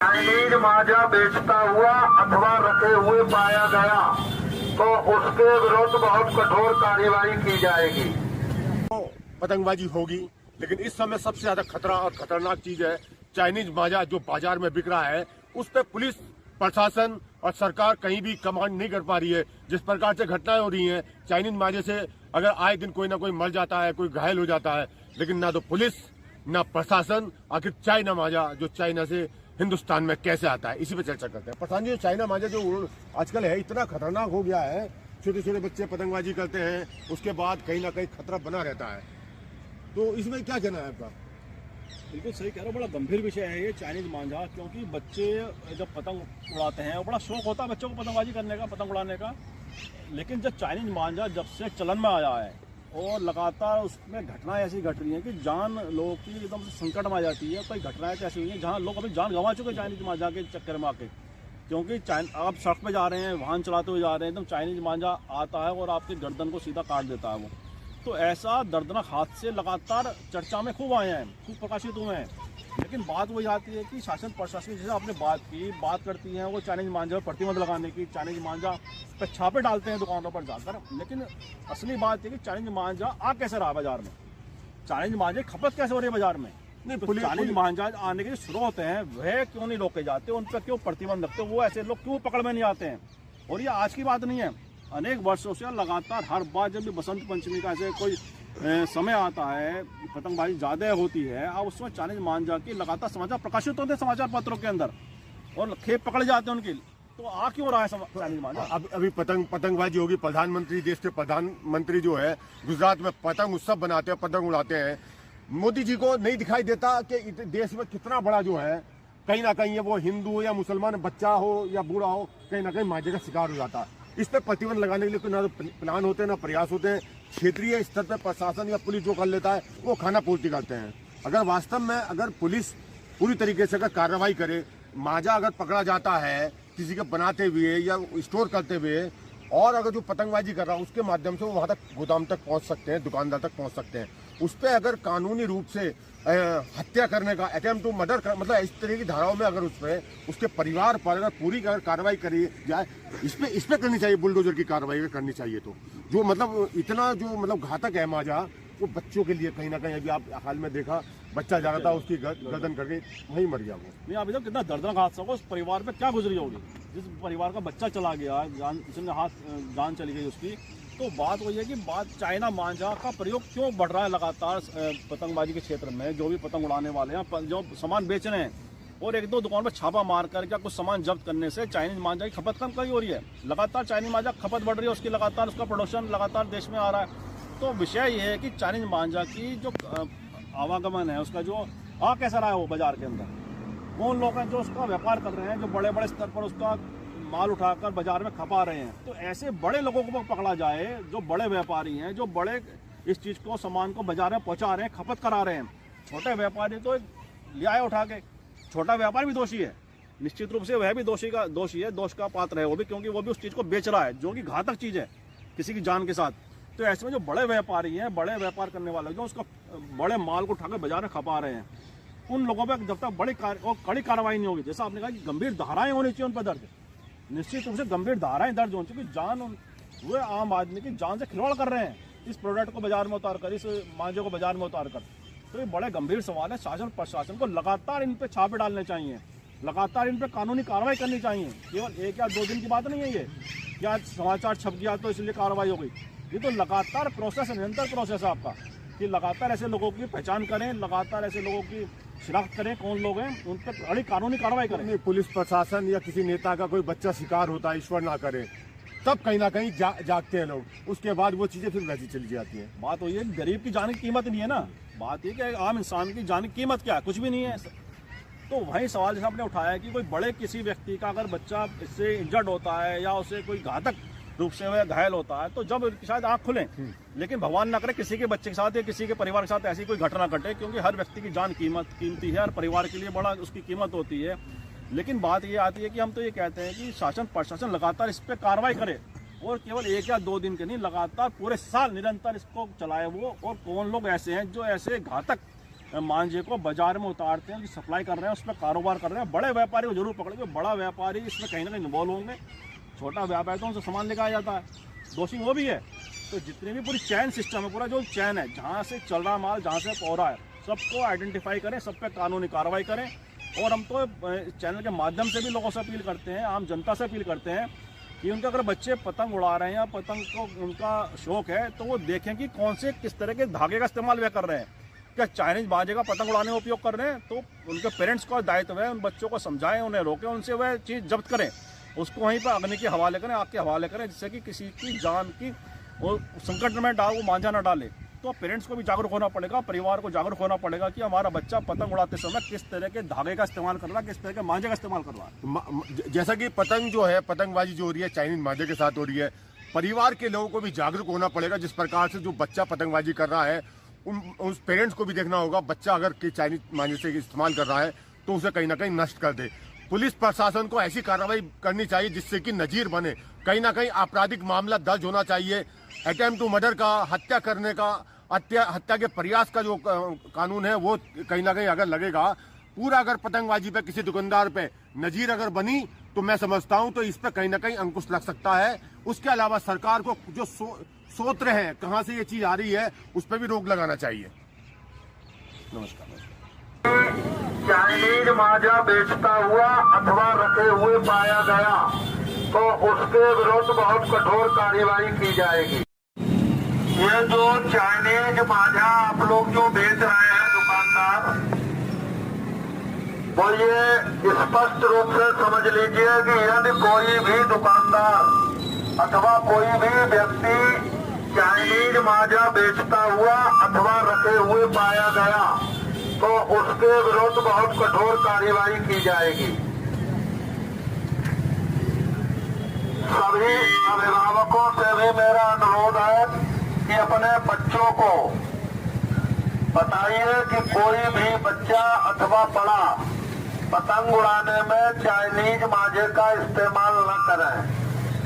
Chinese माजा बेचता हुआ अथवा रखे हुए पाया गया तो उसके विरुद्ध बहुत कठोर कार्रवाई की जाएगी। पतंगबाजी होगी, लेकिन इस समय सबसे ज्यादा खतरा और खतरनाक चीज है चाइनीज माजा जो बाजार में बिक रहा है। उस पर पुलिस प्रशासन और सरकार कहीं भी कमांड नहीं कर पा रही है। जिस प्रकार से घटनाएं हो रही हैं चाइनीज माजे से, अगर आए दिन कोई ना कोई मर जाता है, कोई घायल हो जाता है, लेकिन ना तो पुलिस ना प्रशासन, आखिर चाइना माजा जो चाइना से हिंदुस्तान में कैसे आता है, इसी पे चर्चा करते हैं। प्रधान जी, चाइना माजा जो आजकल है इतना खतरनाक हो गया है, छोटे छोटे बच्चे पतंगबाजी करते हैं, उसके बाद कहीं ना कहीं खतरा बना रहता है, तो इसमें क्या कहना है आपका? बिल्कुल सही कह रहे हो, बड़ा गंभीर विषय है ये चाइनीज मांझा। क्योंकि बच्चे जब पतंग उड़ाते हैं, बड़ा शौक होता है बच्चों को पतंगबाजी करने का, पतंग उड़ाने का। लेकिन जब चाइनीज मांझा जब से चलन में आया है और लगातार उसमें घटनाएं ऐसी घट रही हैं कि जान लोगों की एकदम से संकट में आ जाती है। कई घटनाएं ऐसी हुई हैं जहाँ लोग अभी जान गंवा चुके हैं चाइनीज मांझा के चक्कर में आके। क्योंकि आप सड़क पे जा रहे हैं, वाहन चलाते हुए जा रहे हैं, एकदम चाइनीज मांझा आता है और आपकी गर्दन को सीधा काट देता है वो। तो ऐसा दर्दनाक हादसे लगातार चर्चा में खूब आए हैं, खूब प्रकाशित हुए हैं। लेकिन बात वही आती है कि शासन प्रशासन जैसे आपने बात करती है वो चाइनीज मांझा पर प्रतिबंध लगाने की, चाइनीज मांझा पे छापे डालते हैं दुकानों पर जाकर। लेकिन असली बात है कि चाइनीज मांझा आ कैसे रहा बाजार में, चाइनीज मांझे खपत कैसे हो रही है बाजार में। नहीं, तो चाइनीज मांझा आने के स्रोत हैं वह क्यों नहीं रोके जाते, उन पर क्यों प्रतिबंध रखते, वो ऐसे लोग क्यों पकड़ में नहीं आते हैं। और ये आज की बात नहीं है, अनेक वर्षों से लगातार हर बार जब भी बसंत पंचमी का ऐसे कोई समय आता है, पतंगबाजी ज़्यादा होती है, अब उसमें चाइनीज मांझा की लगातार समाचार प्रकाशित होते हैं समाचार पत्रों के अंदर और खेप पकड़े जाते हैं उनकी। तो आ क्यों रहा है चाइनीज मांझा? अभी पतंगबाजी होगी, प्रधानमंत्री, देश के प्रधानमंत्री जो है गुजरात में पतंग उत्सव बनाते हैं, पतंग उड़ाते हैं। मोदी जी को नहीं दिखाई देता कि देश में कितना बड़ा जो है कहीं ना कहीं वो हिंदू या मुसलमान बच्चा हो या बूढ़ा हो, कहीं ना कहीं मांझे का शिकार हो जाता है। इस पर प्रतिबंध लगाने के लिए कोई ना तो प्लान होते हैं ना प्रयास होते हैं। क्षेत्रीय स्तर पर प्रशासन या पुलिस जो कर लेता है वो खाना पूर्ति करते हैं। अगर वास्तव में अगर पुलिस पूरी तरीके से अगर कार्रवाई करे, मांझा अगर पकड़ा जाता है किसी के बनाते हुए या स्टोर करते हुए, और अगर जो पतंगबाजी कर रहा है उसके माध्यम से वो वहाँ तक गोदाम तक पहुँच सकते हैं, दुकानदार तक पहुँच सकते हैं, उस पर अगर कानूनी रूप से हत्या करने का, अटेम्प्ट टू मर्डर कर, मतलब इस तरह की धाराओं में अगर उसमें उसके परिवार पर अगर पूरी अगर कार्रवाई करी जाए, इस पे करनी चाहिए, बुलडोजर की कार्रवाई करनी चाहिए। तो जो मतलब इतना जो मतलब घातक है मांझा, वो बच्चों के लिए कहीं ना कहीं, अभी आप हाल में देखा बच्चा जा रहा था, उसकी गर्दन करके वहीं मर गया वो। नहीं, अभी तो कितना दर्दनाक हादसा होगा, उस परिवार पे क्या गुजरी होगी जिस परिवार का बच्चा चला गया, जान चली गई उसकी। तो बात वही है कि चाइना मांझा का प्रयोग क्यों बढ़ रहा है लगातार पतंगबाजी के क्षेत्र में। जो भी पतंग उड़ाने वाले हैं, जो सामान बेच रहे हैं, और एक दो दुकान पर छापा मारकर क्या कुछ सामान जब्त करने से चाइनीज मांझा की खपत कम कहीं हो रही है। लगातार चाइनीज मांझा खपत बढ़ रही है, उसकी लगातार उसका प्रोडक्शन लगातार देश में आ रहा है। तो विषय ये है कि चाइनीज मांझा की जो आवागमन है, उसका जो आ कैसा रहा है वो बाजार के अंदर, कौन लोग हैं जो उसका व्यापार कर रहे हैं, जो बड़े बड़े स्तर पर उसका माल उठाकर बाजार में खपा रहे हैं। तो ऐसे बड़े लोगों को पकड़ा जाए, जो बड़े व्यापारी हैं, जो बड़े इस चीज़ को, सामान को बाजार में पहुंचा रहे हैं, खपत करा रहे हैं। छोटे व्यापारी तो ले आए उठा के, छोटा व्यापारी भी दोषी है, निश्चित रूप से वह भी दोषी है, दोष का पात्र है वो भी, क्योंकि वो भी उस चीज़ को बेच रहा है जो कि घातक चीज़ है किसी की जान के साथ। तो ऐसे में जो बड़े व्यापारी हैं, बड़े व्यापार करने वाले जो उसका बड़े माल को उठाकर बाजार में खपा रहे हैं, उन लोगों पर जब तक कड़ी कार्रवाई नहीं होगी, जैसा आपने कहा कि गंभीर धाराएं होनी चाहिए उन पर दर्ज, निश्चित रूप से गंभीर धाराएं दर्ज होनी चाहिए। जान, वे आम आदमी की जान से खिलवाड़ कर रहे हैं इस प्रोडक्ट को बाजार में उतार कर, इस मांझे को बाजार में उतार कर। तो ये बड़े गंभीर सवाल है। शासन प्रशासन को लगातार इन पे छापे डालने चाहिए, लगातार इन पे कानूनी कार्रवाई करनी चाहिए। केवल 1 या 2 दिन की बात नहीं है ये, क्या समाचार छप गया तो इसलिए कार्रवाई हो गई। ये तो लगातार प्रोसेस है, निरंतर प्रोसेस है आपका, कि लगातार ऐसे लोगों की पहचान करें, लगातार ऐसे लोगों की शिनाख्त करें, कौन लोग हैं, उन पर बड़ी कानूनी कार्रवाई करें। पुलिस प्रशासन या किसी नेता का कोई बच्चा शिकार होता है, ईश्वर ना करे, तब कहीं ना कहीं जागते हैं लोग, उसके बाद वो चीजें फिर वैसी चली जाती हैं। बात वही है, गरीब की जान की कीमत नहीं है ना, बात ये कि आम इंसान की जान की कीमत क्या है, कुछ भी नहीं है। तो वही सवाल जैसे आपने उठाया कि कोई बड़े किसी व्यक्ति का अगर बच्चा इससे इंजर्ड होता है या उसे कोई घातक रूप से वह घायल होता है, तो जब शायद आँख खुलें। लेकिन भगवान ना करे किसी के बच्चे के साथ या किसी के परिवार के साथ ऐसी कोई घटना घटे, क्योंकि हर व्यक्ति की जान कीमती है, हर परिवार के लिए बड़ा उसकी कीमत होती है। लेकिन बात ये आती है कि हम तो ये कहते हैं कि शासन प्रशासन लगातार इस पर कार्रवाई करे, और केवल 1 या 2 दिन के नहीं, लगातार पूरे साल निरंतर इसको चलाए वो। और कौन लोग ऐसे हैं जो ऐसे घातक मांझे को बाजार में उतारते हैं, सप्लाई कर रहे हैं, उस पर कारोबार कर रहे हैं। बड़े व्यापारी को जरूर पकड़ेंगे, बड़ा व्यापारी इसमें कहीं ना कहीं इन्वॉल्व होंगे। छोटा व्यापारी तो उनसे सामान लेकर आ जाता है, दोषी वो भी है। तो जितने भी पूरी चैन सिस्टम है, पूरा जो चैन है, जहाँ से चल रहा माल, जहाँ से हो रहा है, सबको आइडेंटिफाई करें, सब पे कानूनी कार्रवाई करें। और हम तो चैनल के माध्यम से भी लोगों से अपील करते हैं, आम जनता से अपील करते हैं कि उनके अगर बच्चे पतंग उड़ा रहे हैं या पतंग को उनका शौक है, तो वो देखें कि कौन से किस तरह के धागे का इस्तेमाल वे कर रहे हैं। क्या चाइनीज बाजे का पतंग उड़ाने में उपयोग कर रहे हैं, तो उनके पेरेंट्स का दायित्व है, उन बच्चों को समझाएं, उन्हें रोकें, उनसे वह चीज़ जब्त करें, उसको वहीं पर अग्नि के हवाले करें, आग के हवाले करें, जिससे कि किसी की जान की वो संकट में वो मांझा न डाले। तो पेरेंट्स को भी जागरूक होना पड़ेगा, परिवार को जागरूक होना पड़ेगा कि हमारा बच्चा पतंग उड़ाते समय किस तरह के धागे का इस्तेमाल कर रहा है, किस तरह के मांझे का इस्तेमाल कर रहा है। जैसा कि पतंग जो है, पतंगबाजी जो हो रही है चाइनीज मांझे के साथ हो रही है, परिवार के लोगों को भी जागरूक होना पड़ेगा। जिस प्रकार से जो बच्चा पतंगबाजी कर रहा है, उस पेरेंट्स को भी देखना होगा, बच्चा अगर चाइनीज मांझे से इस्तेमाल कर रहा है तो उसे कहीं ना कहीं नष्ट कर दे। पुलिस प्रशासन को ऐसी कार्रवाई करनी चाहिए जिससे कि नजीर बने। कहीं ना कहीं आपराधिक मामला दर्ज होना चाहिए। अटेम्प्ट टू मर्डर का, हत्या करने का, हत्या के प्रयास का जो कानून है वो कहीं ना कहीं अगर लगेगा, पूरा अगर पतंगबाजी पे किसी दुकानदार पे नजीर अगर बनी, तो मैं समझता हूं तो इस पे कहीं ना कहीं अंकुश लग सकता है। उसके अलावा सरकार को जो सोच रहे हैं कहां से ये चीज आ रही है, उस पर भी रोक लगाना चाहिए। नमस्कार। चाइनीज मांझा बेचता हुआ अथवा रखे हुए पाया गया तो उसके विरुद्ध बहुत कठोर कार्रवाई की जाएगी। ये जो चाइनीज मांझा आप लोग जो बेच रहे हैं दुकानदार, वो ये स्पष्ट रूप से समझ लीजिए कि यदि कोई भी दुकानदार अथवा कोई भी व्यक्ति चाइनीज मांझा बेचता हुआ अथवा रखे हुए पाया गया तो उसके विरुद्ध बहुत कठोर कार्रवाई की जाएगी। सभी अभिभावकों से भी मेरा अनुरोध है कि अपने बच्चों को बताइए कि कोई भी बच्चा अथवा बड़ा पतंग उड़ाने में चाइनीज मांझे का इस्तेमाल न करें।